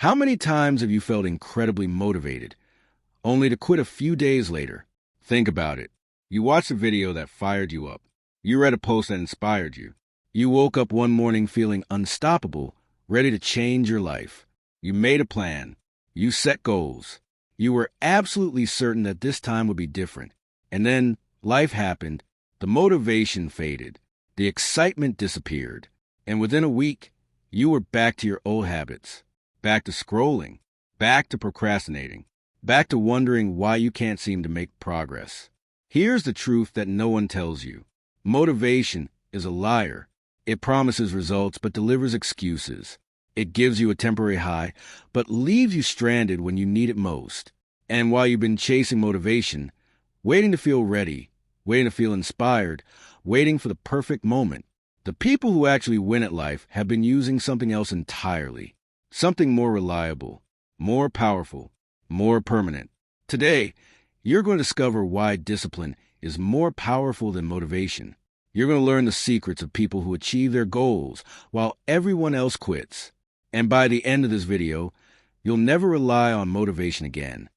How many times have you felt incredibly motivated, only to quit a few days later? Think about it. You watched a video that fired you up. You read a post that inspired you. You woke up one morning feeling unstoppable, ready to change your life. You made a plan. You set goals. You were absolutely certain that this time would be different. And then life happened. The motivation faded. The excitement disappeared. And within a week, you were back to your old habits. Back to scrolling. Back to procrastinating. Back to wondering why you can't seem to make progress. Here's the truth that no one tells you. Motivation is a liar. It promises results but delivers excuses. It gives you a temporary high but leaves you stranded when you need it most. And while you've been chasing motivation, waiting to feel ready, waiting to feel inspired, waiting for the perfect moment, the people who actually win at life have been using something else entirely. Something more reliable, more powerful, more permanent. Today, you're going to discover why discipline is more powerful than motivation. You're going to learn the secrets of people who achieve their goals while everyone else quits. And by the end of this video, you'll never rely on motivation again.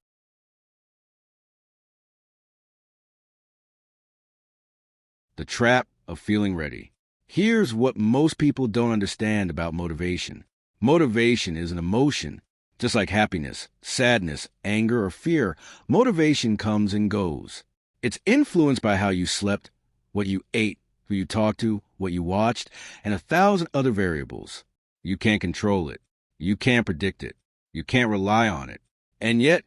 The trap of feeling ready. Here's what most people don't understand about motivation. Motivation is an emotion. Just like happiness, sadness, anger, or fear, motivation comes and goes. It's influenced by how you slept, what you ate, who you talked to, what you watched, and 1,000 other variables. You can't control it. You can't predict it. You can't rely on it. And yet,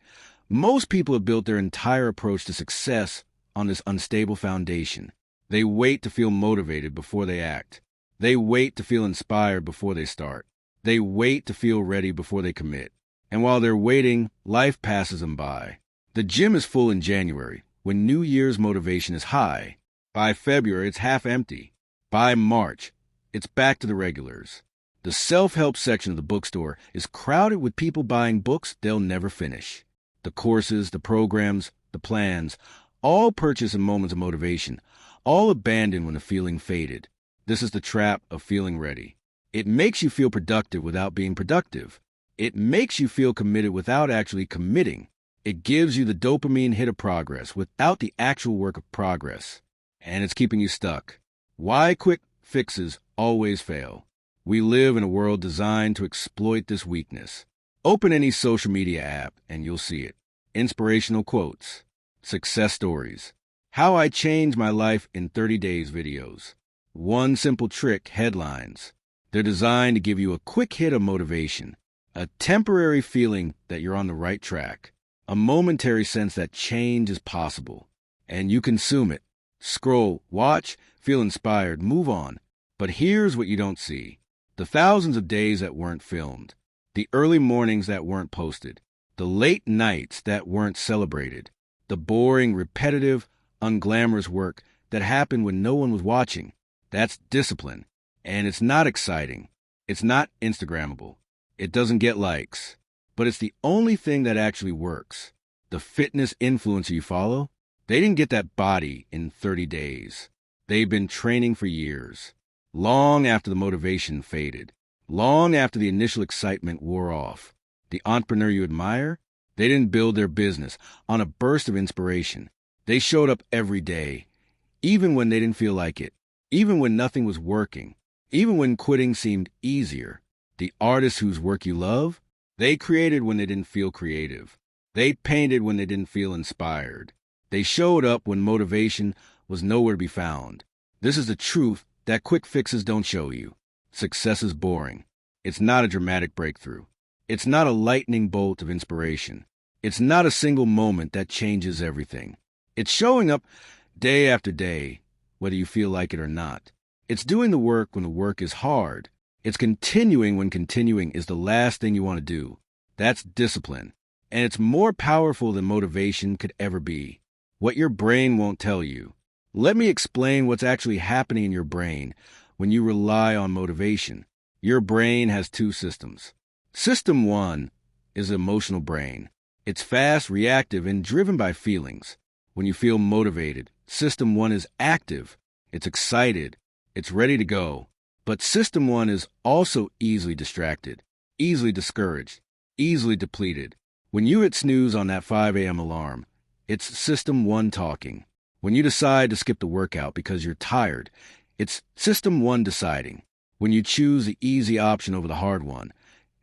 most people have built their entire approach to success on this unstable foundation. They wait to feel motivated before they act. They wait to feel inspired before they start. They wait to feel ready before they commit. And while they're waiting, life passes them by. The gym is full in January, when New Year's motivation is high. By February, it's half empty. By March, it's back to the regulars. The self-help section of the bookstore is crowded with people buying books they'll never finish. The courses, the programs, the plans, all purchased in moments of motivation, all abandoned when the feeling faded. This is the trap of feeling ready. It makes you feel productive without being productive. It makes you feel committed without actually committing. It gives you the dopamine hit of progress without the actual work of progress. And it's keeping you stuck. Why quick fixes always fail? We live in a world designed to exploit this weakness. Open any social media app and you'll see it. Inspirational quotes, success stories, how I changed my life in 30 days videos, one simple trick headlines. They're designed to give you a quick hit of motivation, a temporary feeling that you're on the right track, a momentary sense that change is possible. And you consume it. Scroll, watch, feel inspired, move on. But here's what you don't see. The thousands of days that weren't filmed, the early mornings that weren't posted, the late nights that weren't celebrated, the boring, repetitive, unglamorous work that happened when no one was watching. That's discipline. And it's not exciting. It's not Instagrammable. It doesn't get likes. But it's the only thing that actually works. The fitness influencer you follow, they didn't get that body in 30 days. They've been training for years. Long after the motivation faded. Long after the initial excitement wore off. The entrepreneur you admire, they didn't build their business on a burst of inspiration. They showed up every day, even when they didn't feel like it, even when nothing was working. Even when quitting seemed easier. The artists whose work you love, they created when they didn't feel creative. They painted when they didn't feel inspired. They showed up when motivation was nowhere to be found. This is the truth that quick fixes don't show you. Success is boring. It's not a dramatic breakthrough. It's not a lightning bolt of inspiration. It's not a single moment that changes everything. It's showing up day after day, whether you feel like it or not. It's doing the work when the work is hard. It's continuing when continuing is the last thing you want to do. That's discipline. And it's more powerful than motivation could ever be. What your brain won't tell you. Let me explain what's actually happening in your brain when you rely on motivation. Your brain has two systems. System 1 is the emotional brain. It's fast, reactive, and driven by feelings. When you feel motivated, System 1 is active. It's excited. It's ready to go. But System 1 is also easily distracted, easily discouraged. easily depleted. When you hit snooze on that 5 a.m. alarm, it's System 1 talking. When you decide to skip the workout because you're tired, it's System 1 deciding. When you choose the easy option over the hard one,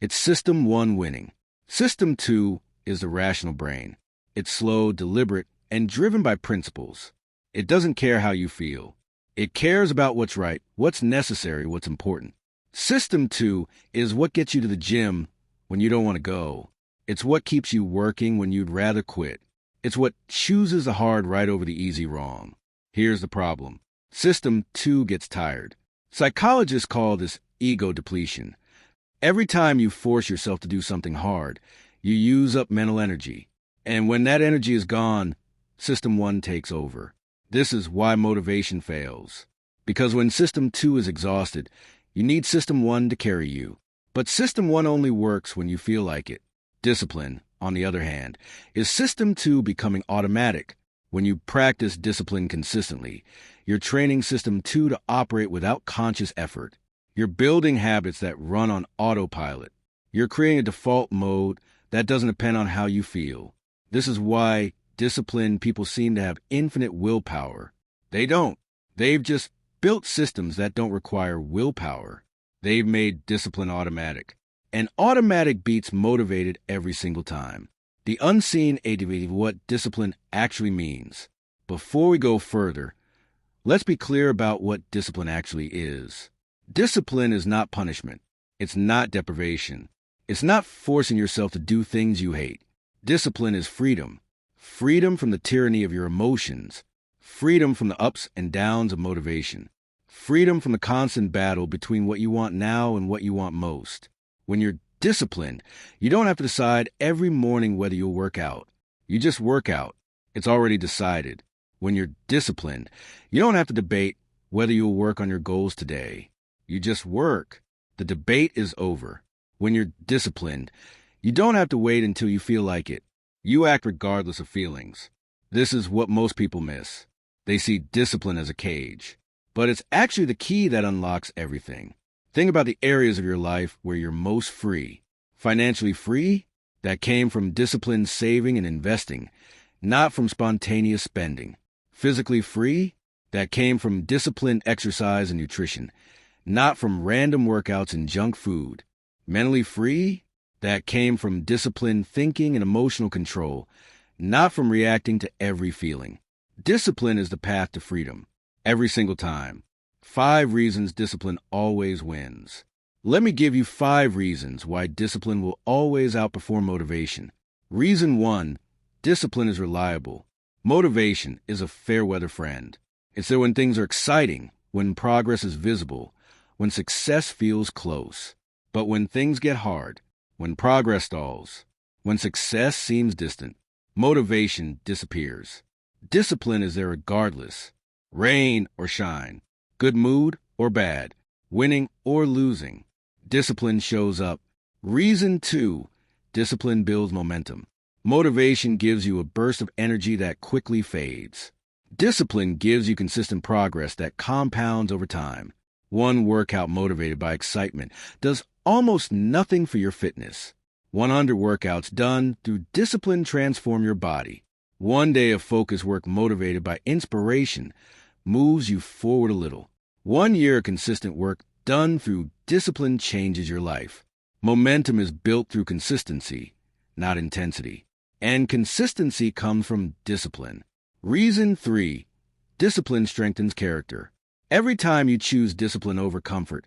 it's System 1 winning. System 2 is the rational brain. It's slow, deliberate, and driven by principles. It doesn't care how you feel. It cares about what's right, what's necessary, what's important. System 2 is what gets you to the gym when you don't want to go. It's what keeps you working when you'd rather quit. It's what chooses the hard right over the easy wrong. Here's the problem. System 2 gets tired. Psychologists call this ego depletion. Every time you force yourself to do something hard, you use up mental energy. And when that energy is gone, System 1 takes over. This is why motivation fails. Because when System 2 is exhausted, you need System 1 to carry you. But System 1 only works when you feel like it. Discipline, on the other hand, is System 2 becoming automatic. When you practice discipline consistently, you're training System 2 to operate without conscious effort. You're building habits that run on autopilot. You're creating a default mode that doesn't depend on how you feel. This is why disciplined people seem to have infinite willpower. They don't. They've just built systems that don't require willpower. They've made discipline automatic. And automatic beats motivated every single time. The unseen ADV of what discipline actually means. Before we go further, let's be clear about what discipline actually is. Discipline is not punishment. It's not deprivation. It's not forcing yourself to do things you hate. Discipline is freedom. Freedom from the tyranny of your emotions. Freedom from the ups and downs of motivation. Freedom from the constant battle between what you want now and what you want most. When you're disciplined, you don't have to decide every morning whether you'll work out. You just work out. It's already decided. When you're disciplined, you don't have to debate whether you'll work on your goals today. You just work. The debate is over. When you're disciplined, you don't have to wait until you feel like it. You act regardless of feelings. This is what most people miss. They see discipline as a cage. But it's actually the key that unlocks everything. Think about the areas of your life where you're most free. Financially free? That came from disciplined saving and investing, not from spontaneous spending. Physically free? That came from disciplined exercise and nutrition, not from random workouts and junk food. Mentally free? That came from disciplined thinking and emotional control, not from reacting to every feeling. Discipline is the path to freedom. Every single time. 5 reasons discipline always wins. Let me give you 5 reasons why discipline will always outperform motivation. Reason 1, discipline is reliable. Motivation is a fair-weather friend. It's there when things are exciting, when progress is visible, when success feels close. But when things get hard, when progress stalls, when success seems distant, motivation disappears. Discipline is there regardless. Rain or shine. Good mood or bad, winning or losing, discipline shows up. Reason 2, discipline builds momentum. Motivation gives you a burst of energy that quickly fades. Discipline gives you consistent progress that compounds over time. One workout motivated by excitement does almost nothing for your fitness. 100 workouts done through discipline transform your body. One day of focus work motivated by inspiration moves you forward a little. 1 year of consistent work done through discipline changes your life. Momentum is built through consistency, not intensity. And consistency comes from discipline. Reason 3, discipline strengthens character. Every time you choose discipline over comfort,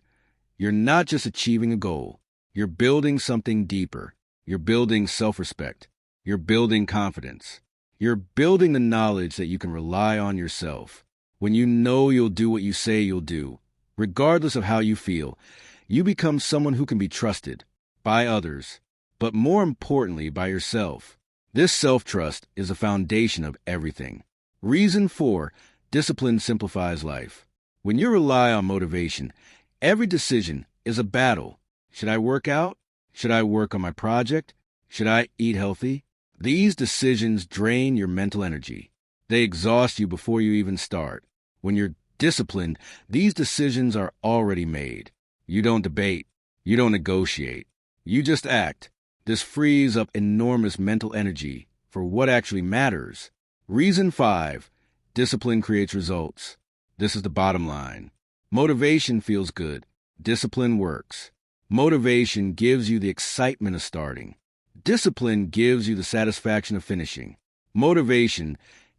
you're not just achieving a goal. You're building something deeper. You're building self-respect. You're building confidence. You're building the knowledge that you can rely on yourself. When you know you'll do what you say you'll do, regardless of how you feel, you become someone who can be trusted by others, but more importantly, by yourself. This self-trust is the foundation of everything. Reason 4, discipline simplifies life. When you rely on motivation, every decision is a battle. Should I work out? Should I work on my project? Should I eat healthy? These decisions drain your mental energy. They exhaust you before you even start. When you're disciplined, these decisions are already made. You don't debate. You don't negotiate. You just act. This frees up enormous mental energy for what actually matters. Reason 5. Discipline creates results. This is the bottom line. Motivation feels good. Discipline works. Motivation gives you the excitement of starting. Discipline gives you the satisfaction of finishing. Motivation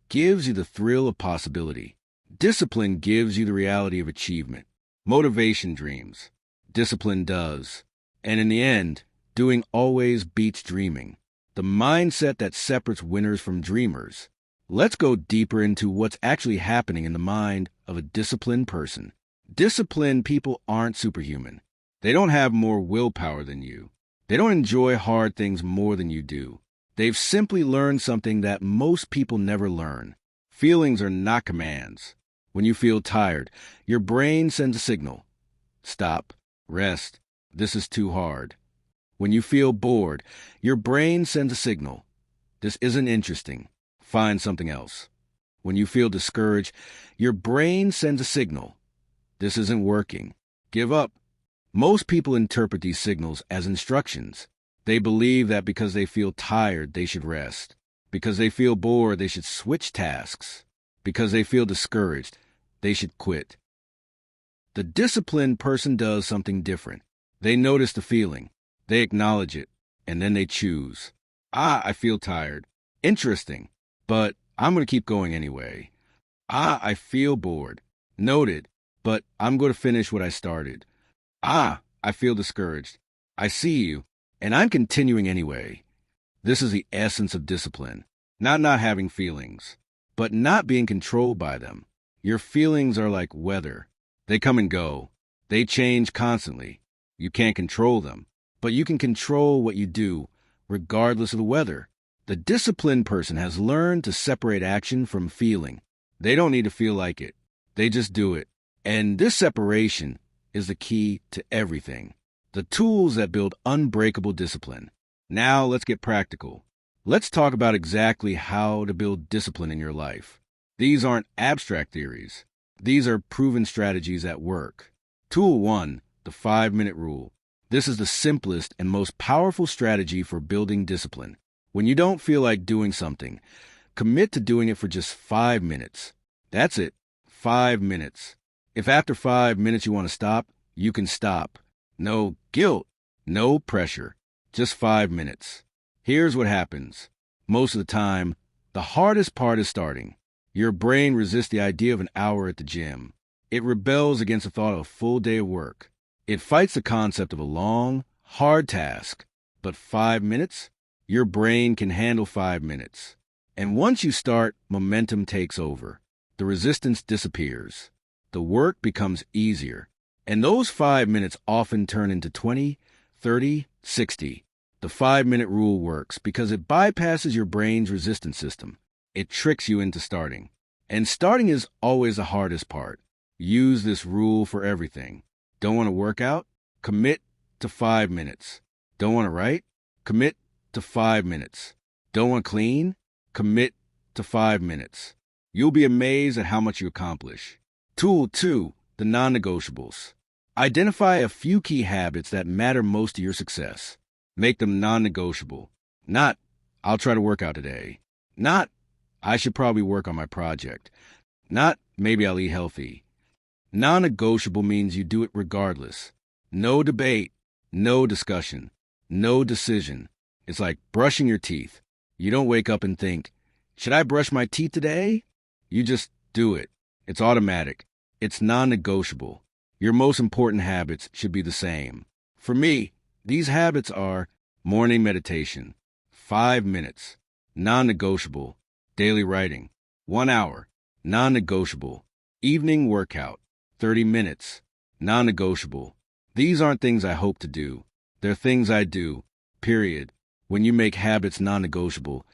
gives you the thrill of possibility. Discipline gives you the reality of achievement. Motivation dreams. Discipline does. And in the end, doing always beats dreaming. The mindset that separates winners from dreamers. Let's go deeper into what's actually happening in the mind of a disciplined person. Disciplined people aren't superhuman. They don't have more willpower than you. They don't enjoy hard things more than you do. They've simply learned something that most people never learn. Feelings are not commands. When you feel tired, your brain sends a signal. Stop. Rest. This is too hard. When you feel bored, your brain sends a signal. This isn't interesting. Find something else. When you feel discouraged, your brain sends a signal. This isn't working. Give up. Most people interpret these signals as instructions. They believe that because they feel tired, they should rest. Because they feel bored, they should switch tasks. Because they feel discouraged, they should quit. The disciplined person does something different. They notice the feeling. They acknowledge it. And then they choose. I feel tired. Interesting. But I'm going to keep going anyway. I feel bored. Noted. But I'm going to finish what I started. I feel discouraged. I see you. And I'm continuing anyway. This is the essence of discipline. Not having feelings, but not being controlled by them. Your feelings are like weather. They come and go. They change constantly. You can't control them, but you can control what you do, regardless of the weather. The disciplined person has learned to separate action from feeling. They don't need to feel like it. They just do it. And this separation is the key to everything. The tools that build unbreakable discipline. Now let's get practical. Let's talk about exactly how to build discipline in your life. These aren't abstract theories. These are proven strategies at work. Tool 1, the 5-minute rule. This is the simplest and most powerful strategy for building discipline. When you don't feel like doing something, commit to doing it for just 5 minutes. That's it. 5 minutes. If after 5 minutes you want to stop, you can stop. No guilt, no pressure, just 5 minutes. Here's what happens. Most of the time, the hardest part is starting. Your brain resists the idea of an hour at the gym. It rebels against the thought of a full day of work. It fights the concept of a long, hard task. But 5 minutes? Your brain can handle 5 minutes. And once you start, momentum takes over. The resistance disappears. The work becomes easier. And those 5 minutes often turn into 20, 30, 60. The 5-minute rule works because it bypasses your brain's resistance system. It tricks you into starting. And starting is always the hardest part. Use this rule for everything. Don't want to work out? Commit to 5 minutes. Don't want to write? Commit to 5 minutes. Don't want to clean? Commit to 5 minutes. You'll be amazed at how much you accomplish. Tool 2, the non-negotiables. Identify a few key habits that matter most to your success. Make them non-negotiable. Not, I'll try to work out today. Not, I should probably work on my project. Not, maybe I'll eat healthy. Non-negotiable means you do it regardless. No debate, no discussion, no decision. It's like brushing your teeth. You don't wake up and think, should I brush my teeth today? You just do it. It's automatic. It's non-negotiable. Your most important habits should be the same. For me, these habits are morning meditation, 5 minutes, non-negotiable, daily writing, 1 hour, non-negotiable, evening workout, 30 minutes, non-negotiable. These aren't things I hope to do. They're things I do, period. When you make habits non-negotiable,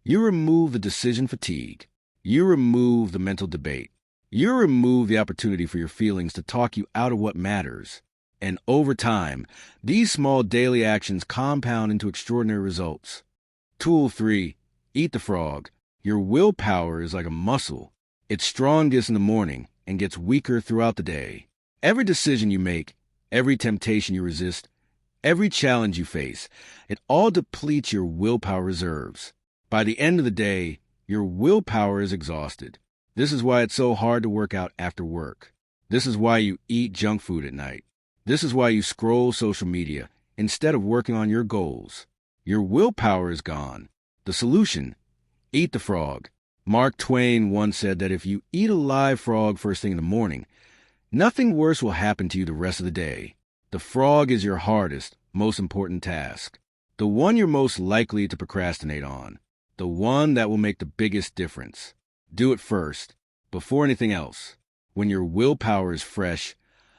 you remove the decision fatigue. You remove the mental debate. You remove the opportunity for your feelings to talk you out of what matters. And over time, these small daily actions compound into extraordinary results. Tool 3, eat the frog. Your willpower is like a muscle. It's strongest in the morning and gets weaker throughout the day. Every decision you make, every temptation you resist, Every challenge you face, it all depletes your willpower reserves. By the end of the day, your willpower is exhausted. This is why it's so hard to work out after work. This is why you eat junk food at night. This is why you scroll social media instead of working on your goals. Your willpower is gone. The solution? Eat the frog. Mark Twain once said that if you eat a live frog first thing in the morning, nothing worse will happen to you the rest of the day. The frog is your hardest, most important task. The one you're most likely to procrastinate on. The one that will make the biggest difference. Do it first, before anything else. When your willpower is fresh,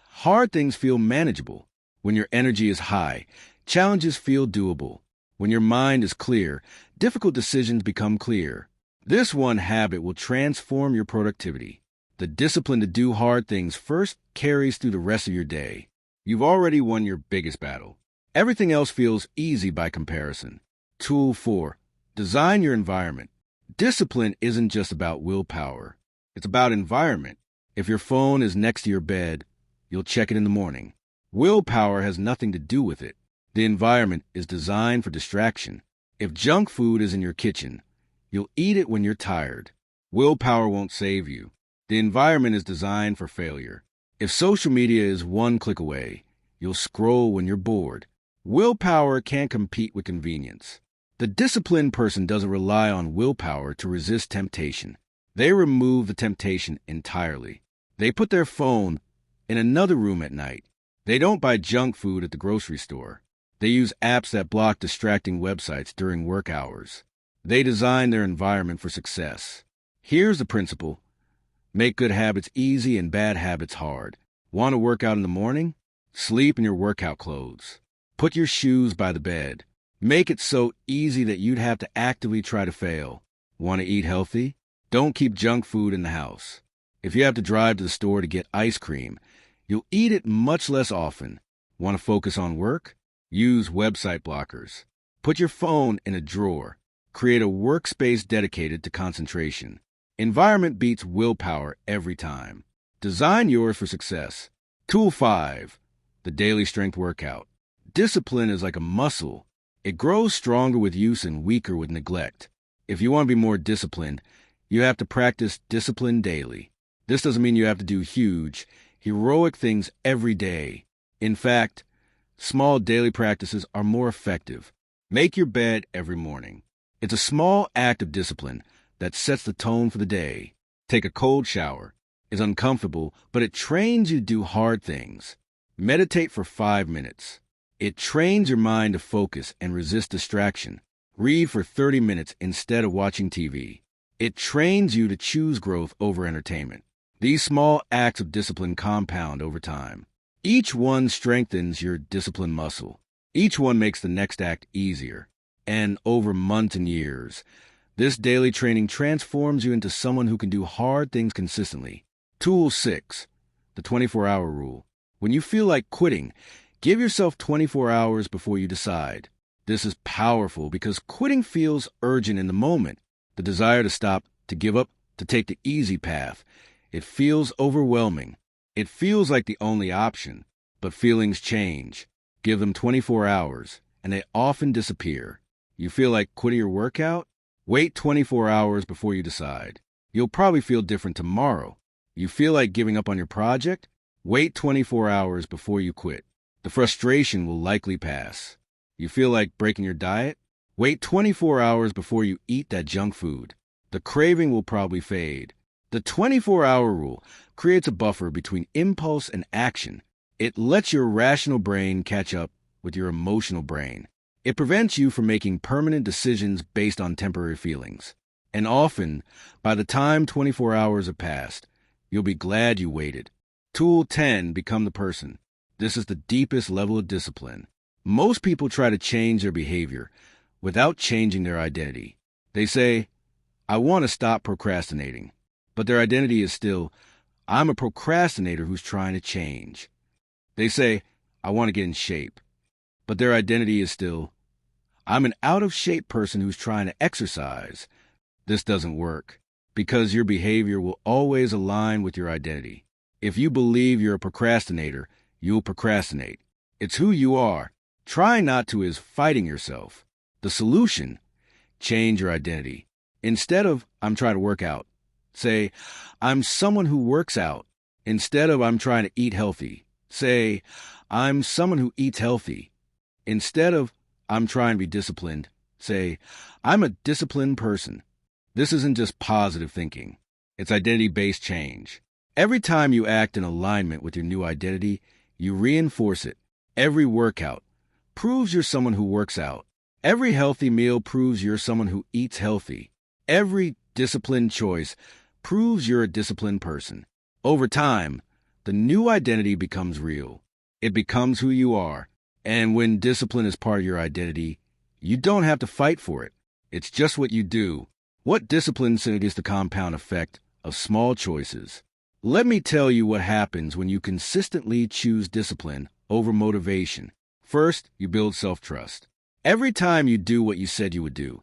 hard things feel manageable. When your energy is high, challenges feel doable. When your mind is clear, difficult decisions become clear. This one habit will transform your productivity. The discipline to do hard things first carries through the rest of your day. You've already won your biggest battle. Everything else feels easy by comparison. Tool 4. Design your environment. Discipline isn't just about willpower. It's about environment. If your phone is next to your bed, you'll check it in the morning. Willpower has nothing to do with it. The environment is designed for distraction. If junk food is in your kitchen, you'll eat it when you're tired. Willpower won't save you. The environment is designed for failure. If social media is one click away, you'll scroll when you're bored. Willpower can't compete with convenience. The disciplined person doesn't rely on willpower to resist temptation. They remove the temptation entirely. They put their phone in another room at night. They don't buy junk food at the grocery store. They use apps that block distracting websites during work hours. They design their environment for success. Here's the principle. Make good habits easy and bad habits hard. Want to work out in the morning? Sleep in your workout clothes. Put your shoes by the bed. Make it so easy that you'd have to actively try to fail. Want to eat healthy? Don't keep junk food in the house. If you have to drive to the store to get ice cream, you'll eat it much less often. Want to focus on work? Use website blockers. Put your phone in a drawer. Create a workspace dedicated to concentration. Environment beats willpower every time. Design yours for success. Tool 5. The daily strength workout. Discipline is like a muscle. It grows stronger with use and weaker with neglect. If you want to be more disciplined, you have to practice discipline daily. This doesn't mean you have to do huge, heroic things every day. In fact, small daily practices are more effective. Make your bed every morning. It's a small act of discipline that sets the tone for the day. Take a cold shower. It's uncomfortable, but it trains you to do hard things. Meditate for 5 minutes. It trains your mind to focus and resist distraction. Read for 30 minutes instead of watching TV. It trains you to choose growth over entertainment. These small acts of discipline compound over time. Each one strengthens your discipline muscle. Each one makes the next act easier. And over months and years, this daily training transforms you into someone who can do hard things consistently. Tool 6. The 24-hour rule. When you feel like quitting, give yourself 24 hours before you decide. This is powerful because quitting feels urgent in the moment. The desire to stop, to give up, to take the easy path. It feels overwhelming. It feels like the only option. But feelings change. Give them 24 hours, and they often disappear. You feel like quitting your workout? Wait 24 hours before you decide. You'll probably feel different tomorrow. You feel like giving up on your project? Wait 24 hours before you quit. The frustration will likely pass. You feel like breaking your diet? Wait 24 hours before you eat that junk food. The craving will probably fade. The 24-hour rule creates a buffer between impulse and action. It lets your rational brain catch up with your emotional brain. It prevents you from making permanent decisions based on temporary feelings. And often, by the time 24 hours have passed, you'll be glad you waited. Tool 10. Become the person. This is the deepest level of discipline. Most people try to change their behavior without changing their identity. They say, I want to stop procrastinating. But their identity is still, I'm a procrastinator who's trying to change. They say, I want to get in shape. But their identity is still, I'm an out-of-shape person who's trying to exercise. This doesn't work, because your behavior will always align with your identity. If you believe you're a procrastinator, you'll procrastinate. It's who you are. Try not to is fighting yourself. The solution: change your identity. Instead of I'm trying to work out, say I'm someone who works out. Instead of I'm trying to eat healthy, say I'm someone who eats healthy. Instead of I'm trying to be disciplined, say I'm a disciplined person. This isn't just positive thinking. It's identity-based change. Every time you act in alignment with your new identity, you reinforce it. Every workout proves you're someone who works out. Every healthy meal proves you're someone who eats healthy. Every disciplined choice proves you're a disciplined person. Over time, the new identity becomes real. It becomes who you are. And when discipline is part of your identity, you don't have to fight for it. It's just what you do. What discipline is the compound effect of small choices. Let me tell you what happens when you consistently choose discipline over motivation. First, you build self-trust. Every time you do what you said you would do,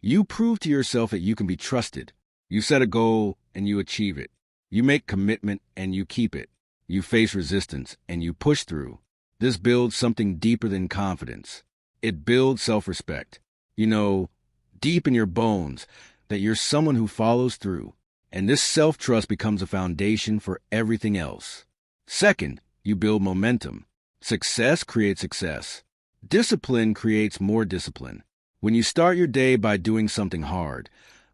you prove to yourself that you can be trusted. You set a goal and you achieve it. You make commitment and you keep it. You face resistance and you push through. This builds something deeper than confidence. It builds self-respect. You know, deep in your bones, that you're someone who follows through. And this self-trust becomes a foundation for everything else. Second, you build momentum. Success creates success. Discipline creates more discipline. When you start your day by doing something hard,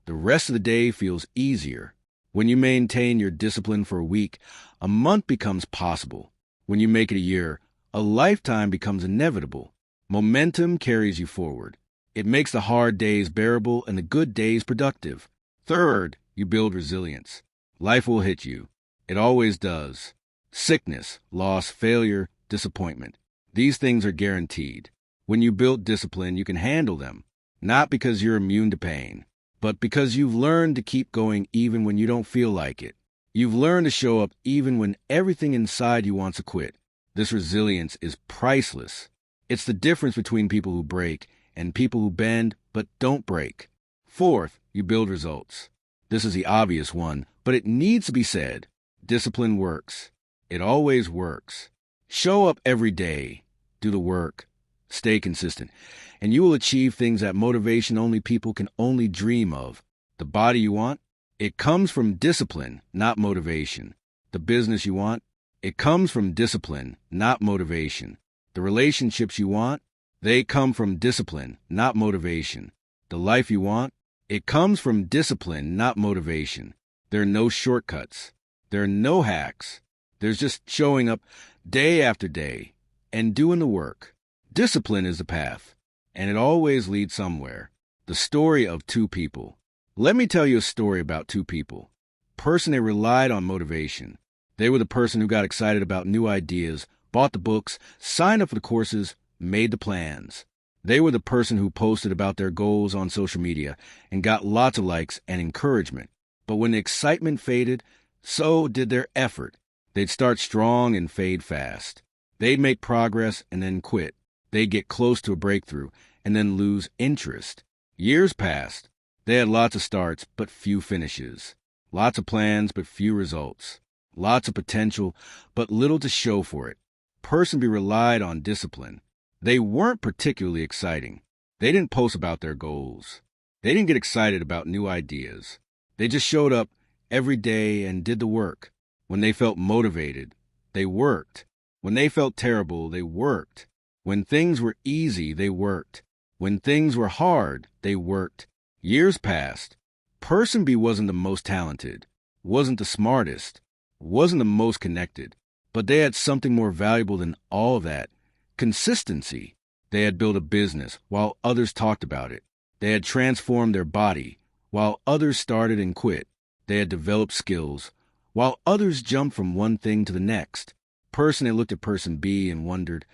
the rest of the day feels easier. When you maintain your discipline for a week, a month becomes possible. When you make it a year, a lifetime becomes inevitable. Momentum carries you forward. It makes the hard days bearable and the good days productive. Third, you build resilience. Life will hit you. It always does. Sickness, loss, failure, disappointment. These things are guaranteed. When you build discipline, you can handle them, not because you're immune to pain, but because you've learned to keep going even when you don't feel like it. You've learned to show up even when everything inside you wants to quit. This resilience is priceless. It's the difference between people who break and people who bend but don't break. Fourth, you build results. This is the obvious one, but it needs to be said. Discipline works. It always works. Show up every day. Do the work. Stay consistent. And you will achieve things that motivation-only people can only dream of. The body you want? It comes from discipline, not motivation. The business you want? It comes from discipline, not motivation. The relationships you want? They come from discipline, not motivation. The life you want? It comes from discipline, not motivation. There are no shortcuts. There are no hacks. There's just showing up day after day and doing the work. Discipline is the path, and it always leads somewhere. The story of two people. Let me tell you a story about two people. Person, they relied on motivation. They were the person who got excited about new ideas, bought the books, signed up for the courses, made the plans. They were the person who posted about their goals on social media and got lots of likes and encouragement. But when the excitement faded, so did their effort. They'd start strong and fade fast. They'd make progress and then quit. They'd get close to a breakthrough and then lose interest. Years passed. They had lots of starts, but few finishes. Lots of plans, but few results. Lots of potential, but little to show for it. Person B relied on discipline. They weren't particularly exciting. They didn't post about their goals. They didn't get excited about new ideas. They just showed up every day and did the work. When they felt motivated, they worked. When they felt terrible, they worked. When things were easy, they worked. When things were hard, they worked. Years passed. Person B wasn't the most talented, wasn't the smartest, wasn't the most connected, but they had something more valuable than all of that. Consistency. They had built a business while others talked about it. They had transformed their body while others started and quit. They had developed skills while others jumped from one thing to the next. Person A looked at person B and wondered,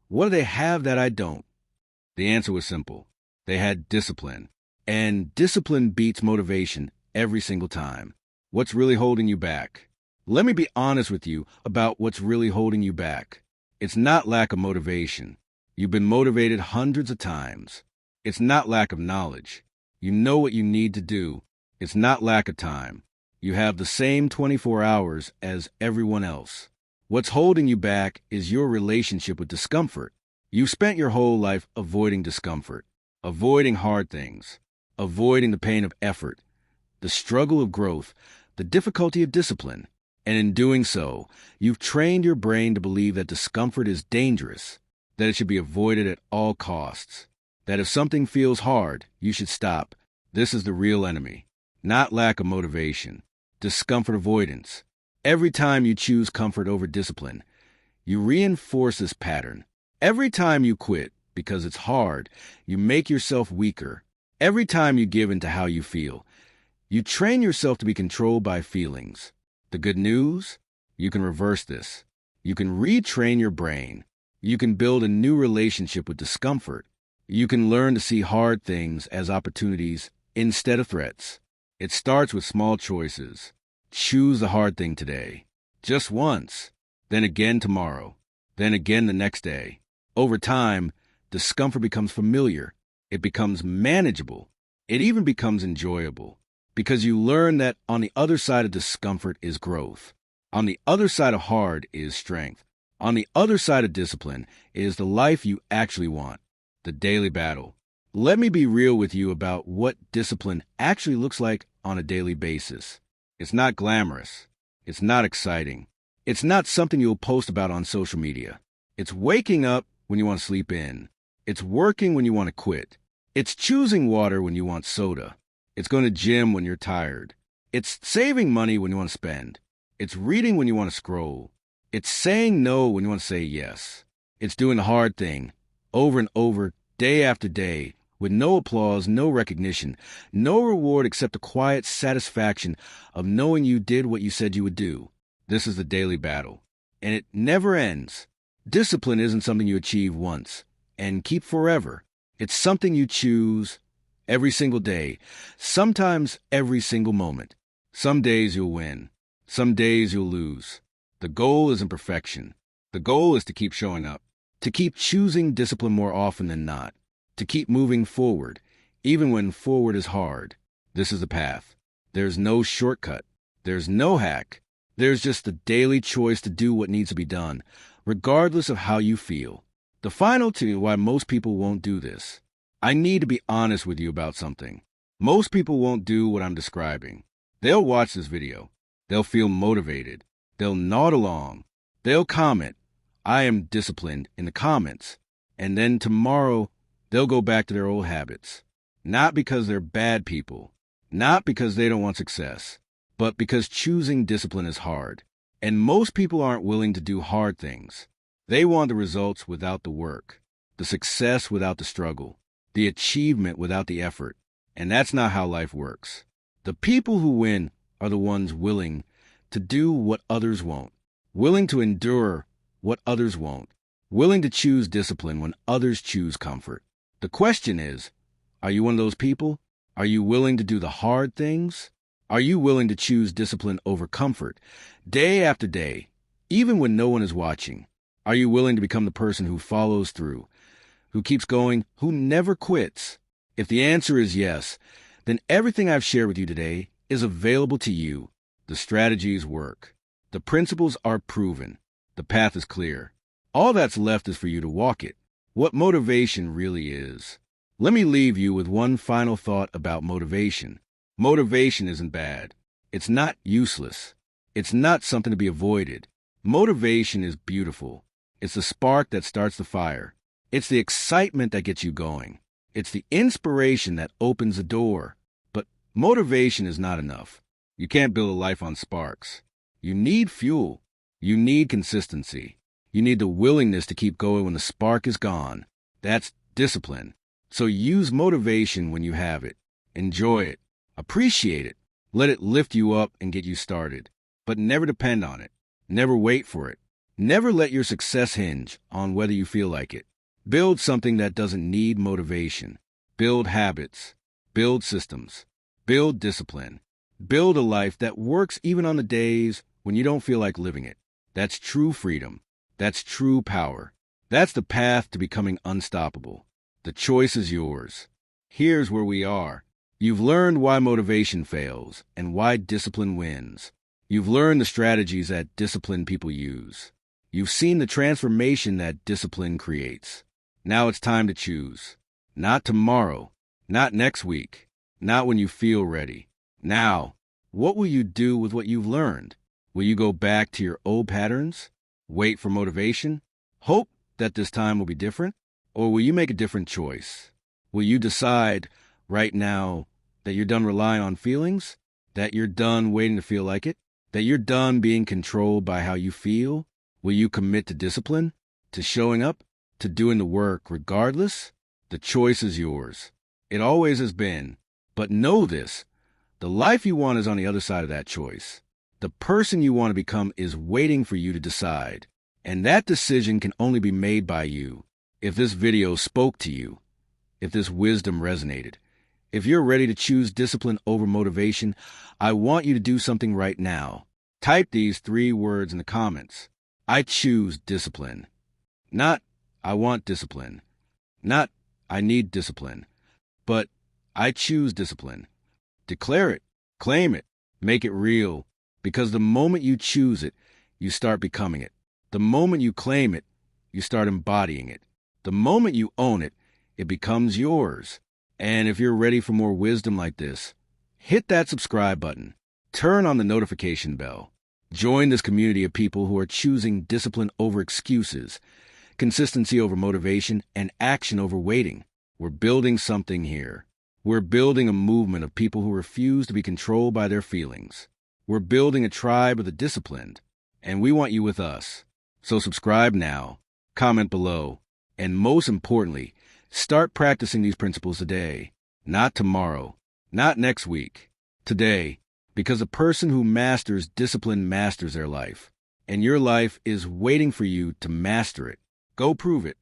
what do they have that I don't? The answer was simple. They had discipline. And discipline beats motivation every single time. What's really holding you back? Let me be honest with you about what's really holding you back. It's not lack of motivation. You've been motivated hundreds of times. It's not lack of knowledge. You know what you need to do. It's not lack of time. You have the same 24 hours as everyone else. What's holding you back is your relationship with discomfort. You've spent your whole life avoiding discomfort, avoiding hard things, avoiding the pain of effort, the struggle of growth, the difficulty of discipline. And in doing so, you've trained your brain to believe that discomfort is dangerous, that it should be avoided at all costs, that if something feels hard, you should stop. This is the real enemy, not lack of motivation, discomfort avoidance. Every time you choose comfort over discipline, you reinforce this pattern. Every time you quit because it's hard, you make yourself weaker. Every time you give in to how you feel, you train yourself to be controlled by feelings. The good news? You can reverse this. You can retrain your brain. You can build a new relationship with discomfort. You can learn to see hard things as opportunities instead of threats. It starts with small choices. Choose the hard thing today. Just once. Then again tomorrow. Then again the next day. Over time, discomfort becomes familiar. It becomes manageable. It even becomes enjoyable. Because you learn that on the other side of discomfort is growth. On the other side of hard is strength. On the other side of discipline is the life you actually want, the daily battle. Let me be real with you about what discipline actually looks like on a daily basis. It's not glamorous. It's not exciting. It's not something you'll post about on social media. It's waking up when you want to sleep in. It's working when you want to quit. It's choosing water when you want soda. It's going to gym when you're tired. It's saving money when you want to spend. It's reading when you want to scroll. It's saying no when you want to say yes. It's doing the hard thing over and over, day after day, with no applause, no recognition, no reward except the quiet satisfaction of knowing you did what you said you would do. This is the daily battle, and it never ends. Discipline isn't something you achieve once and keep forever. It's something you choose every single day, sometimes every single moment. Some days you'll win. Some days you'll lose. The goal isn't perfection. The goal is to keep showing up, to keep choosing discipline more often than not, to keep moving forward, even when forward is hard. This is the path. There's no shortcut. There's no hack. There's just the daily choice to do what needs to be done, regardless of how you feel. The final to why most people won't do this. I need to be honest with you about something. Most people won't do what I'm describing. They'll watch this video. They'll feel motivated. They'll nod along. They'll comment, "I am disciplined," in the comments. And then tomorrow, they'll go back to their old habits. Not because they're bad people. Not because they don't want success. But because choosing discipline is hard. And most people aren't willing to do hard things. They want the results without the work. The success without the struggle. The achievement without the effort. And that's not how life works. The people who win are the ones willing to do what others won't, willing to endure what others won't, willing to choose discipline when others choose comfort. The question is, are you one of those people? Are you willing to do the hard things? Are you willing to choose discipline over comfort, day after day, even when no one is watching? Are you willing to become the person who follows through, who keeps going, who never quits? If the answer is yes, then everything I've shared with you today is available to you. The strategies work. The principles are proven. The path is clear. All that's left is for you to walk it. What motivation really is. Let me leave you with one final thought about motivation. Motivation isn't bad. It's not useless. It's not something to be avoided. Motivation is beautiful. It's the spark that starts the fire. It's the excitement that gets you going. It's the inspiration that opens the door. But motivation is not enough. You can't build a life on sparks. You need fuel. You need consistency. You need the willingness to keep going when the spark is gone. That's discipline. So use motivation when you have it. Enjoy it. Appreciate it. Let it lift you up and get you started. But never depend on it. Never wait for it. Never let your success hinge on whether you feel like it. Build something that doesn't need motivation. Build habits. Build systems. Build discipline. Build a life that works even on the days when you don't feel like living it. That's true freedom. That's true power. That's the path to becoming unstoppable. The choice is yours. Here's where we are. You've learned why motivation fails and why discipline wins. You've learned the strategies that disciplined people use. You've seen the transformation that discipline creates. Now it's time to choose. Not tomorrow, not next week, not when you feel ready. Now, what will you do with what you've learned? Will you go back to your old patterns? Wait for motivation? Hope that this time will be different? Or will you make a different choice? Will you decide right now that you're done relying on feelings? That you're done waiting to feel like it? That you're done being controlled by how you feel? Will you commit to discipline? To showing up? To doing the work regardless? The choice is yours. It always has been. But know this, the life you want is on the other side of that choice. The person you want to become is waiting for you to decide. And that decision can only be made by you. If this video spoke to you, if this wisdom resonated, if you're ready to choose discipline over motivation, I want you to do something right now. Type these 3 words in the comments. I choose discipline. Not, I want discipline. Not, I need discipline. But, I choose discipline. Declare it. Claim it. Make it real. Because the moment you choose it, you start becoming it. The moment you claim it, you start embodying it. The moment you own it, it becomes yours. And if you're ready for more wisdom like this, hit that subscribe button. Turn on the notification bell. Join this community of people who are choosing discipline over excuses, consistency over motivation, and action over waiting. We're building something here. We're building a movement of people who refuse to be controlled by their feelings. We're building a tribe of the disciplined, and we want you with us. So subscribe now, comment below, and most importantly, start practicing these principles today, not tomorrow, not next week, today, because the person who masters discipline masters their life, and your life is waiting for you to master it. Go prove it.